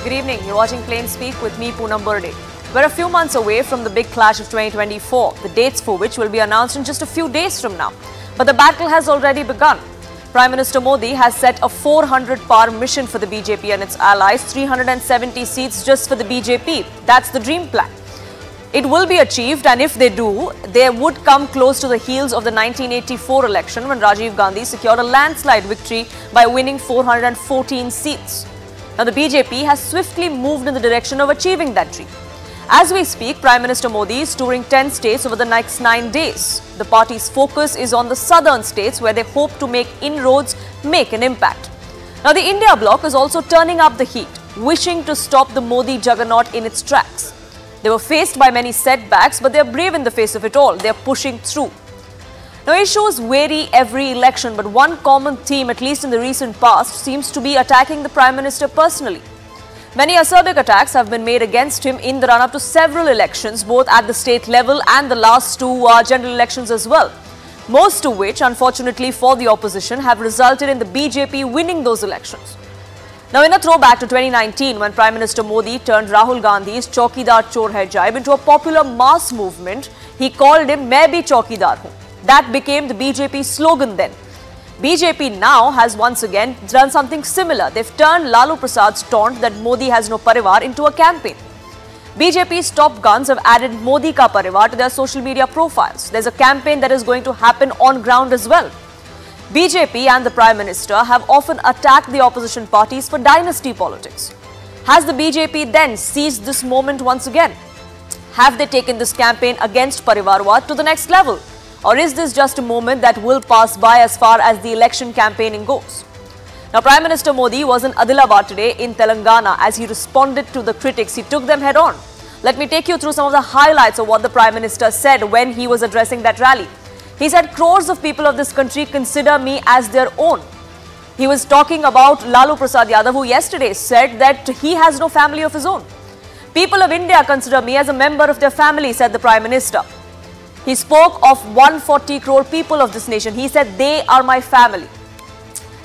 Good evening. You're watching Plain Speak with me, Poonam Burde. We're a few months away from the big clash of 2024, the dates for which will be announced in just a few days from now. But the battle has already begun. Prime Minister Modi has set a 400-par mission for the BJP and its allies, 370 seats just for the BJP. That's the dream plan. It will be achieved, and if they do, they would come close to the heels of the 1984 election when Rajiv Gandhi secured a landslide victory by winning 414 seats. Now, the BJP has swiftly moved in the direction of achieving that dream. As we speak, Prime Minister Modi is touring 10 states over the next 9 days. The party's focus is on the southern states where they hope to make inroads, make an impact. Now, the India bloc is also turning up the heat, wishing to stop the Modi juggernaut in its tracks. They were faced by many setbacks, but they are brave in the face of it all. They are pushing through. Now, issues vary every election, but one common theme, at least in the recent past, seems to be attacking the Prime Minister personally. Many acerbic attacks have been made against him in the run-up to several elections, both at the state level and the last two general elections as well. Most of which, unfortunately for the opposition, have resulted in the BJP winning those elections. Now, in a throwback to 2019, when Prime Minister Modi turned Rahul Gandhi's Chaukidar Chor Hai Jibe into a popular mass movement, he called him Main Bhi Chaukidar Hoon. That became the BJP slogan then. BJP now has once again done something similar. They've turned Lalu Prasad's taunt that Modi has no parivar into a campaign. BJP's top guns have added Modi ka parivar to their social media profiles. There's a campaign that is going to happen on ground as well. BJP and the Prime Minister have often attacked the opposition parties for dynasty politics. Has the BJP then seized this moment once again? Have they taken this campaign against Parivarwad to the next level? Or is this just a moment that will pass by as far as the election campaigning goes? Now, Prime Minister Modi was in Adilabad today in Telangana as he responded to the critics. He took them head on. Let me take you through some of the highlights of what the Prime Minister said when he was addressing that rally. He said, crores of people of this country consider me as their own. He was talking about Lalu Prasad Yadav, who yesterday said that he has no family of his own. People of India consider me as a member of their family, said the Prime Minister. He spoke of 140 crore people of this nation. He said, they are my family.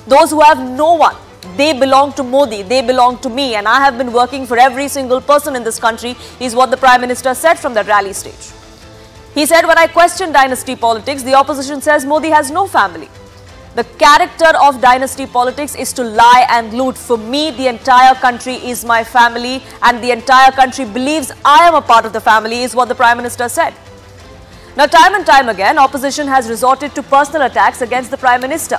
Those who have no one, they belong to Modi, they belong to me, and I have been working for every single person in this country, is what the Prime Minister said from that rally stage. He said, when I question dynasty politics, the opposition says Modi has no family. The character of dynasty politics is to lie and loot. For me, the entire country is my family, and the entire country believes I am a part of the family, is what the Prime Minister said. Now, time and time again, opposition has resorted to personal attacks against the Prime Minister.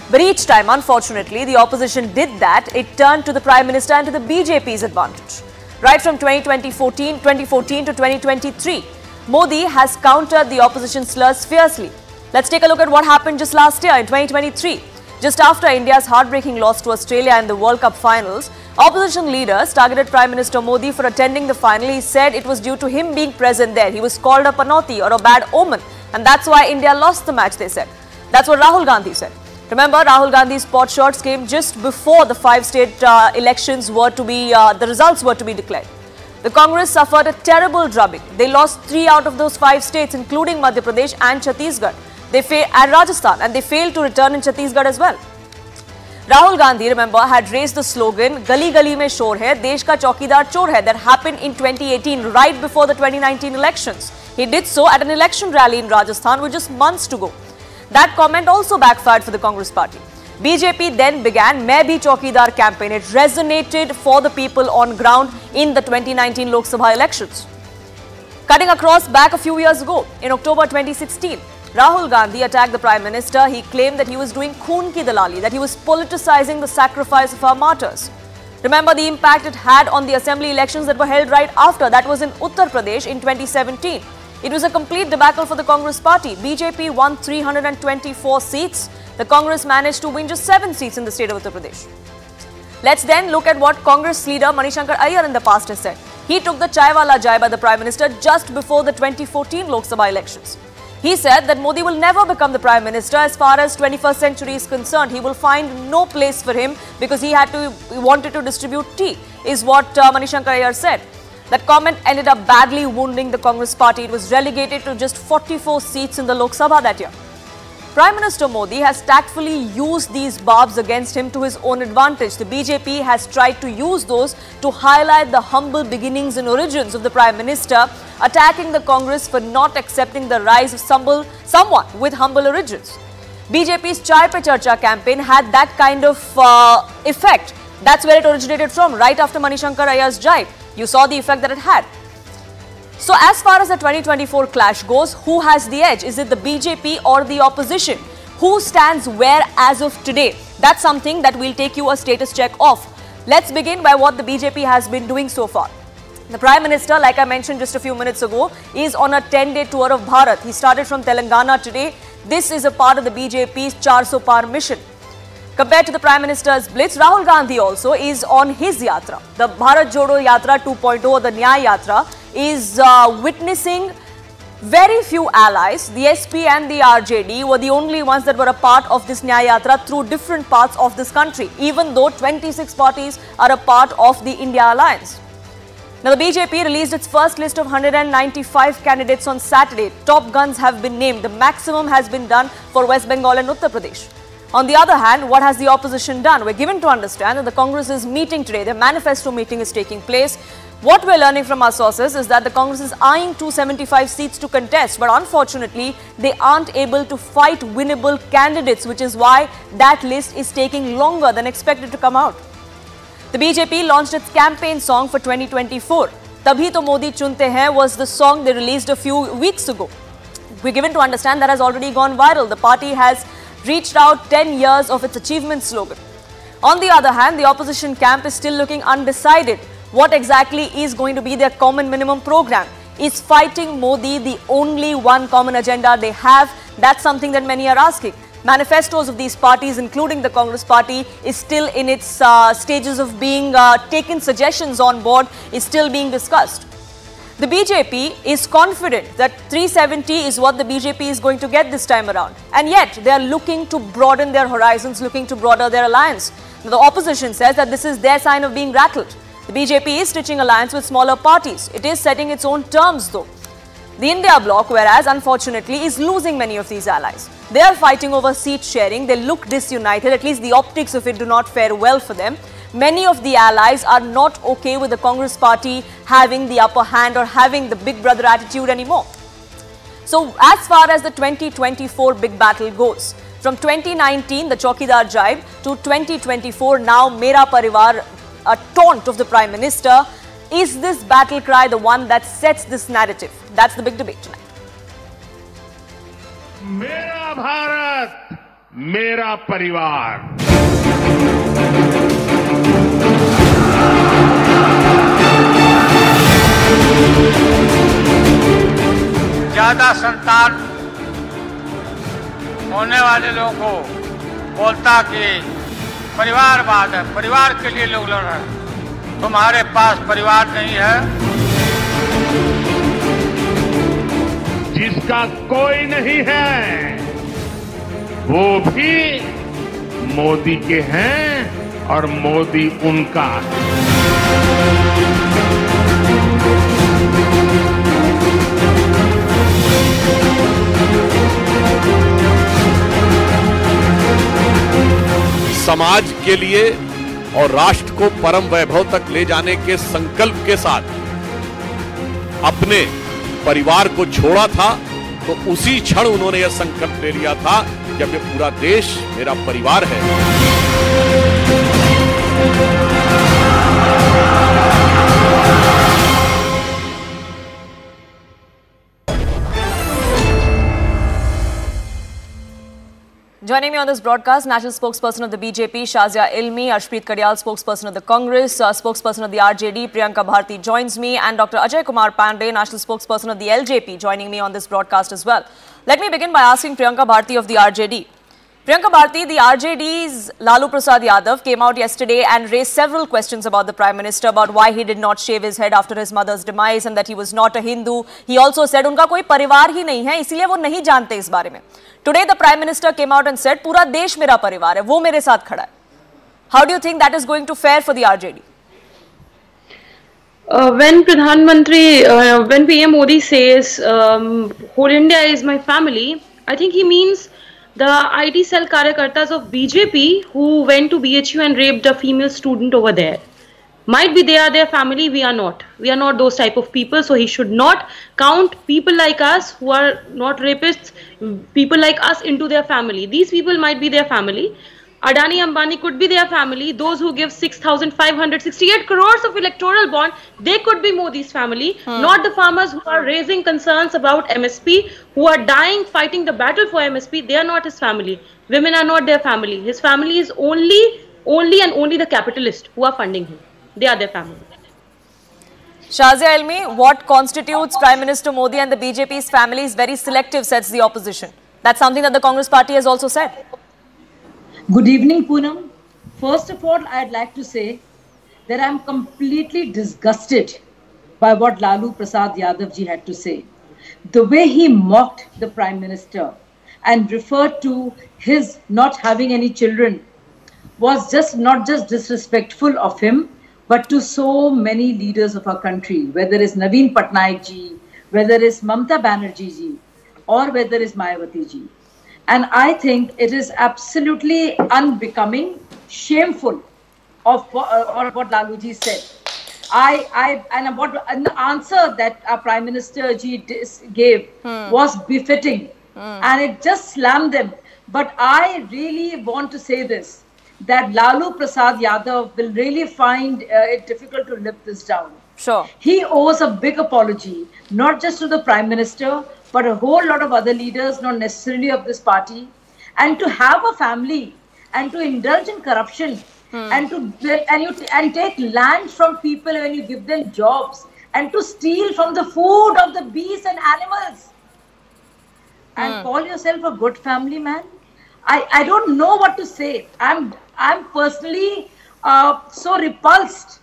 But each time, unfortunately, the opposition did that. It turned to the Prime Minister and to the BJP's advantage. Right from 2014 to 2023, Modi has countered the opposition slurs fiercely. Let's take a look at what happened just last year in 2023. Just after India's heartbreaking loss to Australia in the World Cup finals, opposition leaders targeted Prime Minister Modi for attending the final. He said it was due to him being present there. He was called a panoti or a bad omen, and that's why India lost the match, they said. That's what Rahul Gandhi said. Remember, Rahul Gandhi's pot shots came just before the 5 state elections were to be, the results were to be declared. The Congress suffered a terrible drubbing. They lost 3 out of those 5 states, including Madhya Pradesh and Chhattisgarh. And Rajasthan, and they failed to return in Chhattisgarh as well. Rahul Gandhi, remember, had raised the slogan, Gali Gali Mein Shor Hai, Desh Ka Chaukidar Chor Hai, that happened in 2018, right before the 2019 elections. He did so at an election rally in Rajasthan with just months to go. That comment also backfired for the Congress party. BJP then began Main Bhi Chaukidar campaign. It resonated for the people on ground in the 2019 Lok Sabha elections. Cutting across back a few years ago, in October 2016, Rahul Gandhi attacked the Prime Minister. He claimed that he was doing khoon ki dalali, that he was politicizing the sacrifice of our martyrs. Remember the impact it had on the assembly elections that were held right after. That was in Uttar Pradesh in 2017. It was a complete debacle for the Congress party. BJP won 324 seats. The Congress managed to win just 7 seats in the state of Uttar Pradesh. Let's then look at what Congress leader Manishankar Iyer in the past has said. He took the Chai Wala Jai by the Prime Minister just before the 2014 Lok Sabha elections. He said that Modi will never become the Prime Minister as far as 21st century is concerned. He will find no place for him because he wanted to distribute tea, is what Manishankar Iyer said. That comment ended up badly wounding the Congress party. It was relegated to just 44 seats in the Lok Sabha that year. Prime Minister Modi has tactfully used these barbs against him to his own advantage. The BJP has tried to use those to highlight the humble beginnings and origins of the Prime Minister, attacking the Congress for not accepting the rise of someone with humble origins. BJP's Chai Pe Charcha campaign had that kind of effect. That's where it originated from, right after Manishankar Ayer's jibe. You saw the effect that it had. So as far as the 2024 clash goes, who has the edge? Is it the BJP or the opposition? Who stands where as of today? That's something that we'll take you a status check of. Let's begin by what the BJP has been doing so far. The Prime Minister, like I mentioned just a few minutes ago, is on a 10-day tour of Bharat. He started from Telangana today. This is a part of the BJP's 400 Par mission. Compared to the Prime Minister's blitz, Rahul Gandhi also is on his yatra. The Bharat Jodo Yatra 2.0, or the Nyay Yatra, is witnessing very few allies. The SP and the RJD were the only ones that were a part of this Nyay Yatra through different parts of this country, even though 26 parties are a part of the India Alliance. Now, the BJP released its first list of 195 candidates on Saturday. Top guns have been named. The maximum has been done for West Bengal and Uttar Pradesh. On the other hand, what has the opposition done? We're given to understand that the Congress is meeting today. The manifesto meeting is taking place. What we're learning from our sources is that the Congress is eyeing 275 seats to contest, but unfortunately, they aren't able to fight winnable candidates, which is why that list is taking longer than expected to come out. The BJP launched its campaign song for 2024. Tabhi to Modi Chunte Hain was the song they released a few weeks ago. We're given to understand that has already gone viral. The party has reached out 10 years of its achievement slogan. On the other hand, the opposition camp is still looking undecided. What exactly is going to be their common minimum program? Is fighting Modi the only one common agenda they have? That's something that many are asking. Manifestos of these parties, including the Congress party, is still in its stages of being taken. Suggestions on board is still being discussed. The BJP is confident that 370 is what the BJP is going to get this time around. And yet, they are looking to broaden their horizons, looking to broaden their alliance. Now, the opposition says that this is their sign of being rattled. The BJP is stitching alliance with smaller parties. It is setting its own terms, though. The India bloc, whereas, unfortunately, is losing many of these allies. They are fighting over seat sharing. They look disunited. At least the optics of it do not fare well for them. Many of the allies are not okay with the Congress party having the upper hand or having the big brother attitude anymore. So, as far as the 2024 big battle goes, from 2019, the Chaukidar jibe, to 2024, now Mera Pariwar, a taunt of the Prime Minister, is this battle cry the one that sets this narrative? That's the big debate tonight. Mera Bharat Mera Pariwar. ज्यादा संतान होने वाले लोगों को बोलता कि परिवारवाद है, परिवार के लिए लोग लड़ रहे हैं। तुम्हारे पास परिवार नहीं है। जिसका कोई नहीं है, वो भी मोदी के हैं और मोदी उनका है। समाज के लिए और राष्ट्र को परम वैभव तक ले जाने के संकल्प के साथ अपने परिवार को छोड़ा था, तो उसी क्षण उन्होंने यह संकल्प ले लिया था जब ये पूरा देश मेरा परिवार है। Joining me on this broadcast, national spokesperson of the BJP, Shazia Ilmi, Arshpreet Kadyal, spokesperson of the Congress, spokesperson of the RJD, Priyanka Bharti joins me, and Dr. Ajay Kumar Pandey, national spokesperson of the LJP, joining me on this broadcast as well. Let me begin by asking Priyanka Bharti of the RJD. Priyanka Bharti, the RJD's Lalu Prasad Yadav came out yesterday and raised several questions about the Prime Minister, about why he did not shave his head after his mother's demise and that he was not a Hindu. He also said, unka koi parivar hi nahi hai, isliye wo nahi jante is bare mein. Today, the Prime Minister came out and said, "Pura desh mera parivar hai, wo mere saath khada hai." How do you think that is going to fare for the RJD? When PM Modi says, "Whole India is my family," I think he means the IT cell karyakartas of BJP who went to BHU and raped a female student over there. Might be they are their family, we are not. We are not those type of people, so he should not count people like us who are not rapists, people like us into their family. These people might be their family. Adani Ambani could be their family. Those who give 6,568 crores of electoral bond, they could be Modi's family, not the farmers who are raising concerns about MSP, who are dying fighting the battle for MSP. They are not his family. Women are not their family. His family is only and only the capitalists who are funding him. They are their family. Shazia Elmi, what constitutes Prime Minister Modi and the BJP's family is very selective, says the opposition. That's something that the Congress party has also said. Good evening, Poonam. First of all, I'd like to say that I'm completely disgusted by what Lalu Prasad Yadav ji had to say. The way he mocked the Prime Minister and referred to his not having any children was not just disrespectful of him, but to so many leaders of our country, whether it's Naveen Patnaik ji, whether it's Mamata Banerjee ji, or whether it's Mayawati ji. And I think it is absolutely unbecoming, shameful of what Lalu ji said. And the answer that our Prime Minister ji gave was befitting, and it just slammed them. But I really want to say this, that Lalu Prasad Yadav will really find it difficult to live this down. Sure. He owes a big apology, not just to the Prime Minister, but a whole lot of other leaders, not necessarily of this party. And to have a family and to indulge in corruption and take land from people when you give them jobs and to steal from the food of the beasts and animals and call yourself a good family man. I don't know what to say. I'm personally so repulsed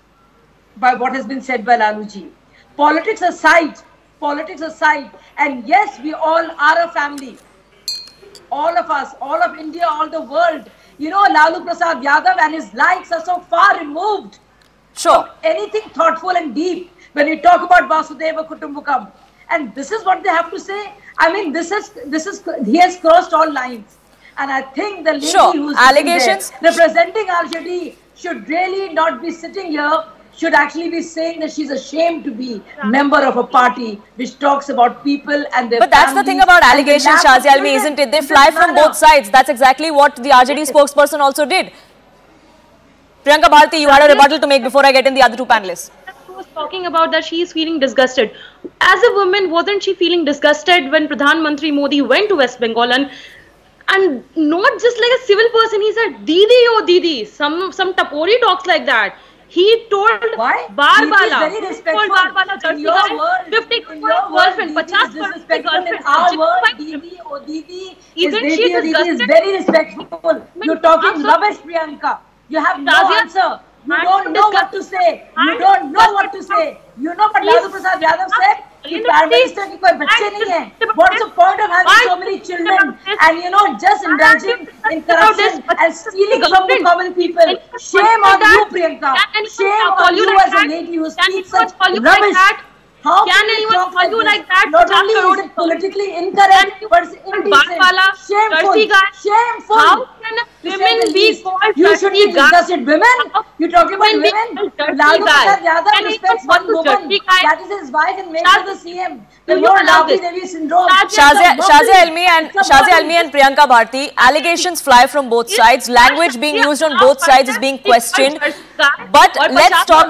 by what has been said by Lalu ji. Politics aside, and yes, we all are a family. All of us, all of India, all the world. You know, Lalu Prasad Yadav and his likes are so far removed from anything thoughtful and deep when we talk about Vasudeva Kutumbakam. And this is what they have to say. I mean, he has crossed all lines. And I think the lady who's allegations there, representing RJD should really not be sitting here, should actually be saying that she's ashamed to be member of a party which talks about people and their But that's the thing about allegations, Shazia Elmi, isn't it? They fly from both sides. That's exactly what the RJD spokesperson also did. Priyanka Bharti, you had a rebuttal to make before I get in the other two panelists. Was talking about that she is feeling disgusted. As a woman, wasn't she feeling disgusted when Pradhan Mantri Modi went to West Bengal and not just like a civil person, he said, Didi, oh Didi, some tapori talks like that. He told Barbala, very respectful. In your word, 50 girlfriend, 50 girlfriend. In our word, Didi, oh Didi, is very respectful. You're talking rubbish, Priyanka. You have no answer. You don't know what to say. You don't know what to say. You know what Lalu Prasad Yadav said? The Prime Minister ki koi bachche nahi hai. What's the point of having so many children and just indulging in corruption and stealing from the common people? Shame on you, Priyanka. Shame on you as a lady who speaks such rubbish. How can anyone call you like that? Not only is it politically incorrect, but it's indecent. Shameful. Shameful. How can women be called You should be disgusted. Women? You're talking about women? Lalu Prasad Yadav respects one woman. That is his wife and makes her the CM. The more Lavri Devi syndrome. Shazia Elmi and Priyanka Bharti, allegations fly from both sides. Language being used on both sides is being questioned. But let's talk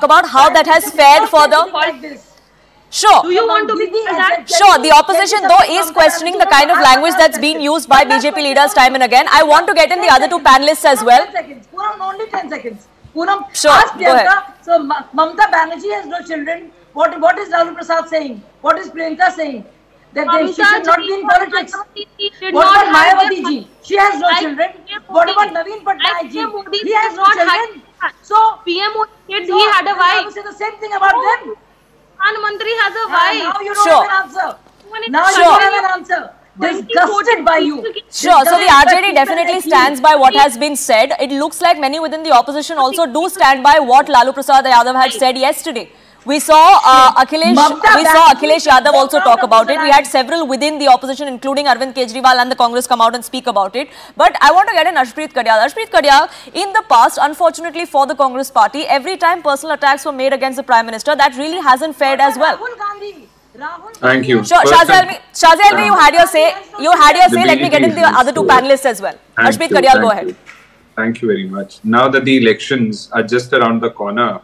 about how that has fared for the... Sure. Do you want to be that? Sure, the opposition though is questioning the kind of language that's been used by BJP leaders time and again. I want to get in the other two panelists as well. 10 seconds. Poonam, only 10 seconds. Poonam, sure, ask Priyanka. Go ahead. So, Mamata Banerjee has no children. What is Lalu Prasad saying? What is Priyanka saying? That she should not be in politics. What about Mayawati ji? She has no children. What about Naveen Patnaik ji? He has no children. So, PM kids, he had a wife. I say the same thing about them. Pradhan Mantri has a wife. Now you don't have an answer. Now you don't have an answer. Disgusted by you. Sure, so the RJD definitely stands by what has been said. It looks like many within the opposition also do stand by what Lalu Prasad Yadav had said yesterday. We saw Akhilesh Yadav also talk about it. We had several within the opposition, including Arvind Kejriwal and the Congress, come out and speak about it. But I want to get in Arshpreet Kadyal. Arshpreet Kadyal, in the past, unfortunately for the Congress party, every time personal attacks were made against the Prime Minister, that really hasn't fared as well. Thank you. Sure, Shazi Alvi, you had your say. Let me get in the other two panelists as well. Arshpreet Kadyal, go ahead. Thank you very much. Now that the elections are just around the corner,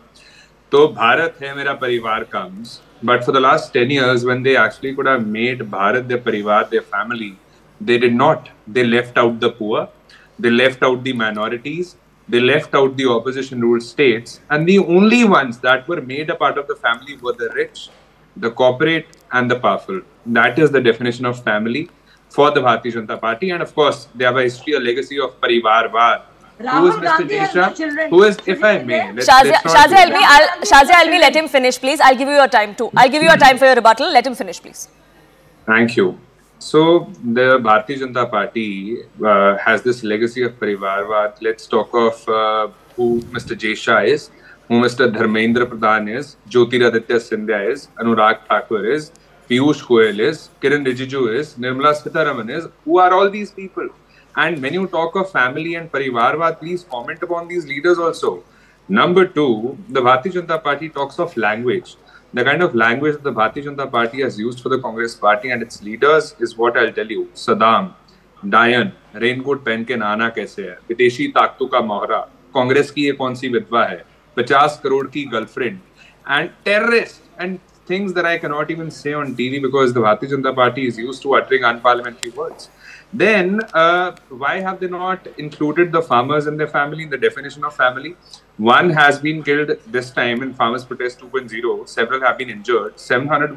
so Bharat Hai Mera Pariwar comes, but for the last 10 years, when they actually could have made Bharat their Pariwar, their family, they did not. They left out the poor, they left out the minorities, they left out the opposition ruled states, and the only ones that were made a part of the family were the rich, the corporate and the powerful. That is the definition of family for the Bharatiya Janata Party, and of course, they have a history, a legacy of Parivarwar. Who is Mr. Desha? Who is, if I may, Shazi Alvi, let him finish, please. I'll give you your time too. I'll give you your time for your rebuttal. Let him finish, please. Thank you. So, the Bharatiya Janata Party has this legacy of Parivarwar. Let's talk of who Mr. Desha is, who Mr. Dharmendra Pradhan is, Jyotiraditya Scindia is, Anurag Thakur is, Piyush Goyal is, Kiran Rijiju is, Nirmala Sitharaman is. Who are all these people? And when you talk of family and Parivarwar, please comment upon these leaders also. Number two, the Bharatiya Janata Party talks of language. The kind of language that the Bharatiya Janata Party has used for the Congress Party and its leaders is what I'll tell you. Saddam, Dayan, raincoat पहन के नहाना कैसे है, विदेशी ताकतों का मोहरा, कांग्रेस की ये कौन सी विधवा है, 50 crore की girlfriend, and terrorists and things that I cannot even say on TV because the Bharatiya Janata Party is used to uttering unparliamentary words. Then, why have they not included the farmers and their family in the definition of family? One has been killed this time in Farmers Protest 2.0. Several have been injured. 700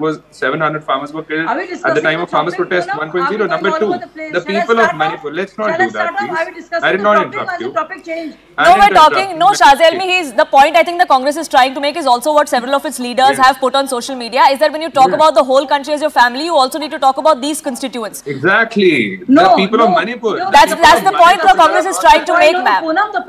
farmers were killed at the time of Farmers Protest 1.0. Number two, the people of Manipur. Let's not do that, please. I did not interrupt you. No, we're talking. No, Shazi Alvi, the point I think the Congress is trying to make is also what several of its leaders have put on social media, is that when you talk about the whole country as your family, you also need to talk about these constituents. Exactly. The people of Manipur. That's the point the Congress is trying to make, ma'am.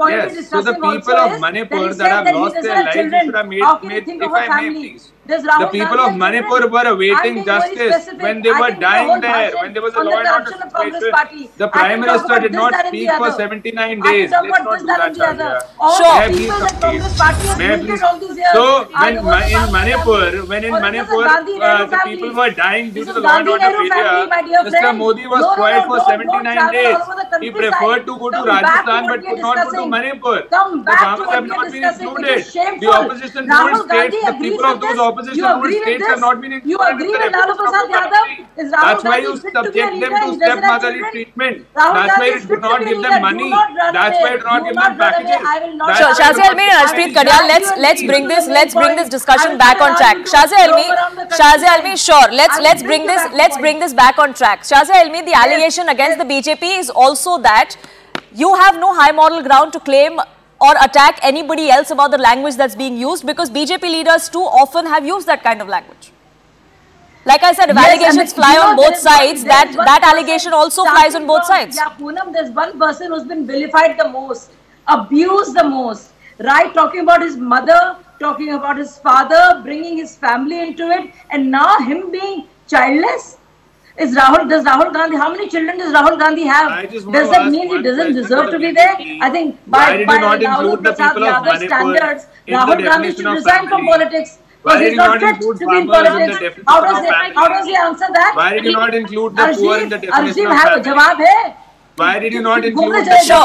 Yes, so the people of Manipur that have lost their lives, you should have made if I may, please. The people of Manipur were awaiting justice when they were dying there, when there was a law and order situation. The Prime Minister did not speak for 79 days. Let's not do that, Shazia. So, when in Manipur, the people were dying due to the law and order failure, Mr. Modi was quiet for 79 days. He preferred to go to Rajasthan but could not go to Manipur. The farmers have not been included. The opposition ruled states, the people of those opposition ruled states have not been included. You agree with Lalu Prasad Yadav? That's why you subject them to stepmotherly treatment. That's why you do not give them money. That's why you do not give them packages. Sure, Shazi Alvi and Arshpreet Kadyal, let's bring this discussion back on track. Shazi Alvi, sure. Let's bring this back on track. Shazi Alvi, the allegation against the BJP is also that you have no high moral ground to claim or attack anybody else about the language that's being used, because BJP leaders too often have used that kind of language. Like I said, if allegations fly on both sides, that allegation also flies on both sides. Yeah, Poonam, there's one person who's been vilified the most, abused the most, right? Talking about his mother, talking about his father, bringing his family into it, and now him being childless. Does Rahul Gandhi, how many children does Rahul Gandhi have? Does that mean he doesn't deserve to be there? I think by Lalu Prasad Yadav standards, Rahul Gandhi should resign from politics. Because he's not fit to be in politics. How does he answer that? Why did you not include the poor in the definition of family? Why did you not include the people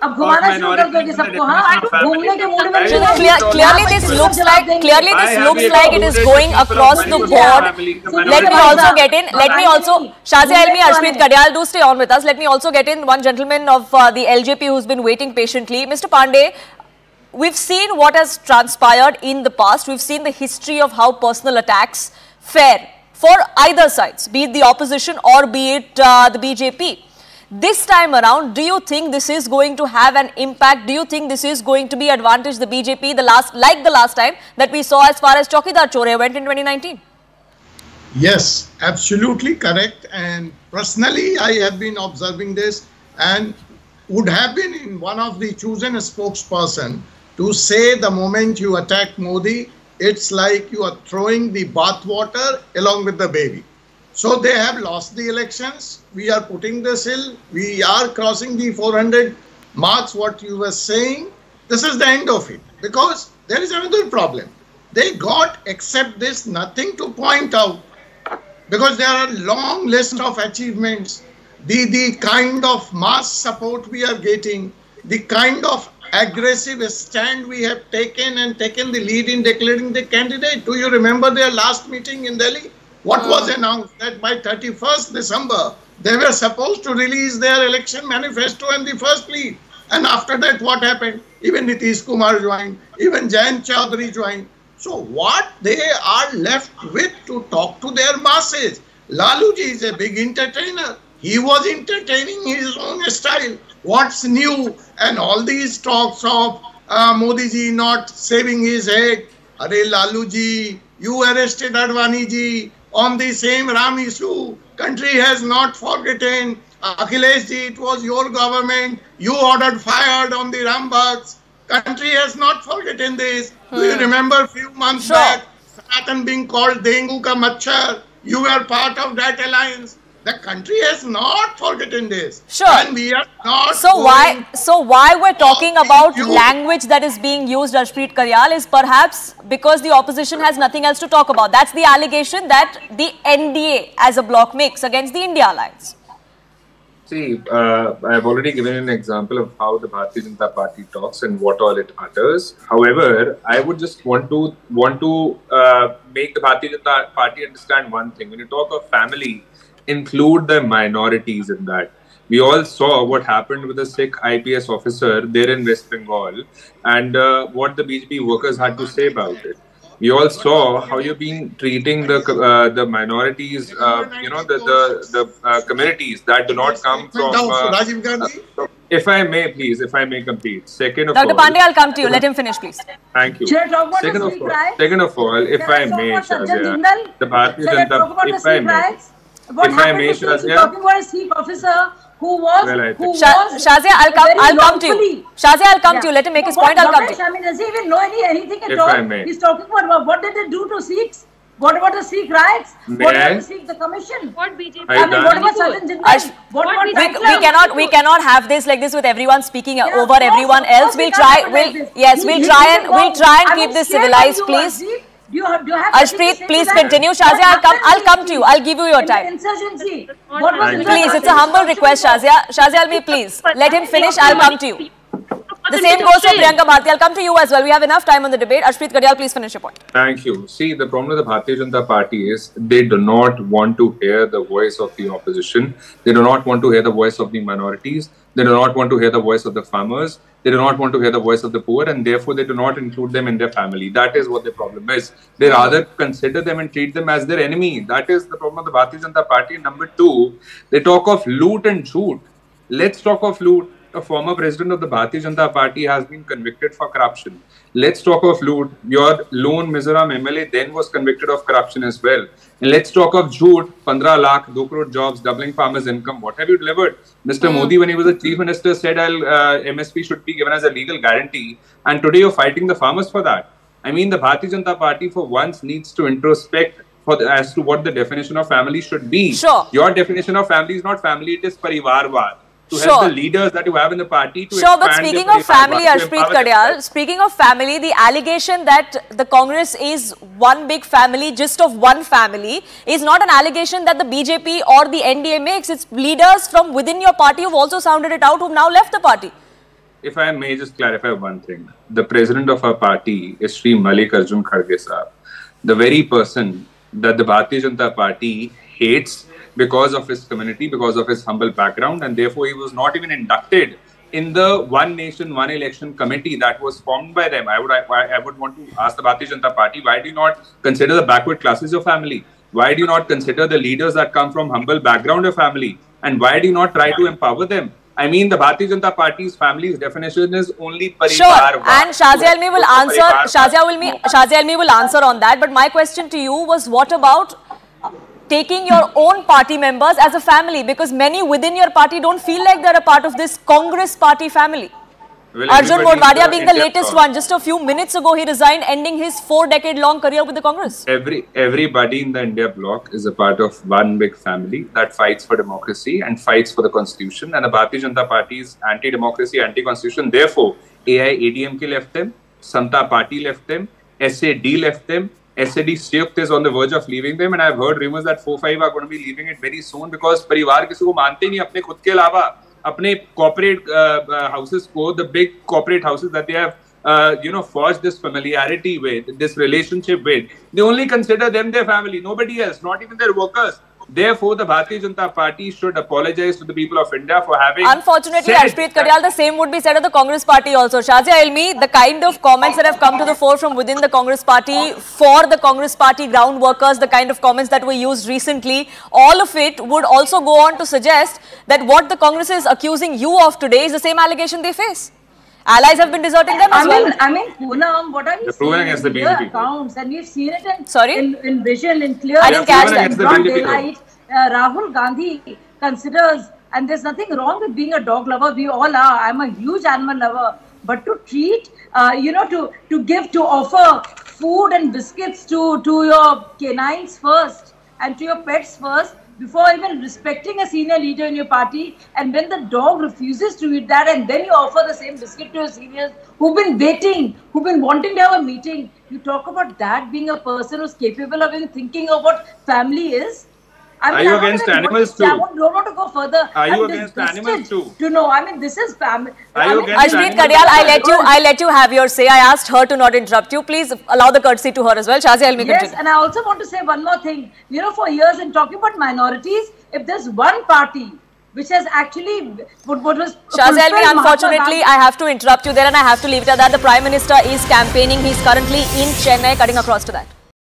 of minorities in the definition of family? Clearly this looks like it is going across the board. Let me also get in, Shazi Alvi, Arshpreet Kadyal, do stay on with us. Let me also get in one gentleman of the LJP who's been waiting patiently. Mr. Pandey, we've seen what has transpired in the past. We've seen the history of how personal attacks fare for either sides, be it the opposition or be it the BJP. This time around, do you think this is going to have an impact? Do you think this is going to be advantage the BJP like the last time that we saw as far as Chaukidar Chore went in 2019? Yes, absolutely correct. And personally, I have been observing this and would have been in one of the chosen spokesperson to say the moment you attack Modi, it's like you are throwing the bathwater along with the baby. So they have lost the elections. We are putting this hill. We are crossing the 400 marks, what you were saying. This is the end of it. Because there is another problem. They got, except this, nothing to point out. Because there are long list of achievements. The kind of mass support we are getting, the kind of aggressive stand we have taken and taken the lead in declaring the candidate. Do you remember their last meeting in Delhi? What was announced that by 31st December, they were supposed to release their election manifesto and the first lead. And after that, what happened? Even Nitish Kumar joined, even Jayant Chaudhary joined. So what they are left with to talk to their masses? Laluji is a big entertainer. He was entertaining his own style. What's new? And all these talks of Modi ji not saving his head. Are Laluji, you arrested Advani ji on the same Ram issue. Country has not forgotten. Akhilesh ji, it was your government. You ordered fired on the Ram Bhakts. Country has not forgotten this. Do you remember a few months back, Sanatan being called Dengu ka Machhar? You were part of that alliance. The country has not forgotten this. Sure. And we are not. So why we're talking about language that is being used, Arshpreet Karyal, is perhaps because the opposition has nothing else to talk about. That's the allegation that the NDA as a bloc makes against the India alliance. See, I've already given an example of how the Bharatiya Janata Party talks and what all it utters. However, I would just want to make the Bharatiya Janata Party understand one thing. When you talk of family, include the minorities in that. We all saw what happened with the Sikh IPS officer there in West Bengal and what the BJP workers had to say about it. We all saw how you're being treating the minorities, the communities that do not come from. If I may, please, if I may complete. Second of all, Dr. Pandey, I'll come to you. Let him finish, please. Thank you. Second of all, if I may, Shazia, the Bharatiya Janata, if I may. What happened to talking about a Sikh officer who was, Shazia, I'll come to you. Shazia, I'll come to you. Let him make his point. I'll come to you. I mean, does he even know anything at all? He's talking about what did they do to Sikhs? What about the Sikh riots? What about the Sikh, the commission? What BJP? I mean, what about Southern Jindal? We cannot have this like this with everyone speaking over everyone else. We'll try and keep this civilized, please. Arshpreet, please continue. Shazia, I'll come to you. I'll give you your time. Insurgency. Please, it's a humble request, Shazia. Shazia, please let him finish. I'll come to you. The same goes for Priyanka Bharti. I'll come to you as well. We have enough time on the debate. Arshpreet Karyal, please finish your point. Thank you. See, the problem with the Bharatiya Janata Party is they do not want to hear the voice of the opposition. They do not want to hear the voice of the minorities. They do not want to hear the voice of the farmers. They do not want to hear the voice of the poor, and therefore they do not include them in their family. That is what the problem is. They rather consider them and treat them as their enemy. That is the problem of the Bharatiya Janata Party. And number two, they talk of loot and shoot. Let's talk of loot. A former president of the Bharatiya Janata Party has been convicted for corruption. Let's talk of loot. Your lone Mizoram MLA then was convicted of corruption as well. And let's talk of jhoot, 15 lakh, 2 crore jobs, doubling farmers' income. What have you delivered? Mr. Modi, when he was the chief minister, said MSP should be given as a legal guarantee. And today you're fighting the farmers for that. I mean, the Bharatiya Janata Party for once needs to introspect as to what the definition of family should be. Sure. Your definition of family is not family, it is parivarvad. To help the leaders that you have in the party to expand. But speaking of family, Arshpreet Karyal, speaking of family, the allegation that the Congress is one big family, just of one family, is not an allegation that the BJP or the NDA makes. It's leaders from within your party who've also sounded it out, who've now left the party. If I may just clarify one thing. The president of our party is Shri Mallikarjun Kharge Sahab, the very person that the Bharatiya Janata Party hates because of his community, because of his humble background, and therefore he was not even inducted in the One Nation, One Election committee that was formed by them. I would want to ask the Bharatiya Janata Party, why do you not consider the backward classes your family? Why do you not consider the leaders that come from humble background your family? And why do you not try to empower them? I mean, the Bharatiya Janata Party's family's definition is only parivar. Sure, and Shazia Almi will answer. Shazia Almi will answer on that. But my question to you was, what about taking your own party members as a family? Because many within your party don't feel like they're a part of this Congress party family. Well, Arjun everybody in Modwadia being the India latest bloc- one. Just a few minutes ago, he resigned, ending his 4-decade-long career with the Congress. Everybody in the India bloc is a part of one big family that fights for democracy and fights for the constitution. And the Bharatiya Janata Party is anti-democracy, anti-constitution. Therefore, AIADMK left them, Samta Party left them, SAD left them, SAD Siyukt is on the verge of leaving them, and I've heard rumors that 4-5 are going to be leaving it very soon because परिवार किसी को मानते नहीं अपने खुद के अलावा अपने corporate houses को, the big corporate houses that they have forged this familiarity with, this relationship with, they only consider them their family, nobody else, not even their workers. Therefore, the Bharatiya Janata Party should apologize to the people of India for having. Unfortunately, Ashpreet Karyal, the same would be said of the Congress Party also. Shazia Ilmi, the kind of comments that have come to the fore from within the Congress Party for the Congress Party ground workers, the kind of comments that were used recently, all of it would also go on to suggest that what the Congress is accusing you of today is the same allegation they face. Allies have been deserting them as well. I mean, Poonam, what are we seeing in clear accounts? And we've seen it in vision, in clear I didn't catch that. broad daylight. Rahul Gandhi considers, and there's nothing wrong with being a dog lover. We all are. I'm a huge animal lover. But to treat, to offer food and biscuits to your canines first and to your pets first, before even respecting a senior leader in your party, and when the dog refuses to eat that and then you offer the same biscuit to your seniors who've been waiting, who've been wanting to have a meeting, you talk about that being a person who's capable of even thinking of what family is. Are you against animals too? I don't want to go further. Are you against animals too? To know, I mean, this is family. Are you against Ashpreet Karyal, I let you have your say. I asked her to not interrupt you. Please allow the courtesy to her as well. Shazia Ilmi, continue. Yes, and I also want to say one more thing. For years in talking about minorities, if there's one party which has actually what was Shazia Ilmi, unfortunately, I have to interrupt you there and I have to leave it at that. The Prime Minister is campaigning. He's currently in Chennai, cutting across to that.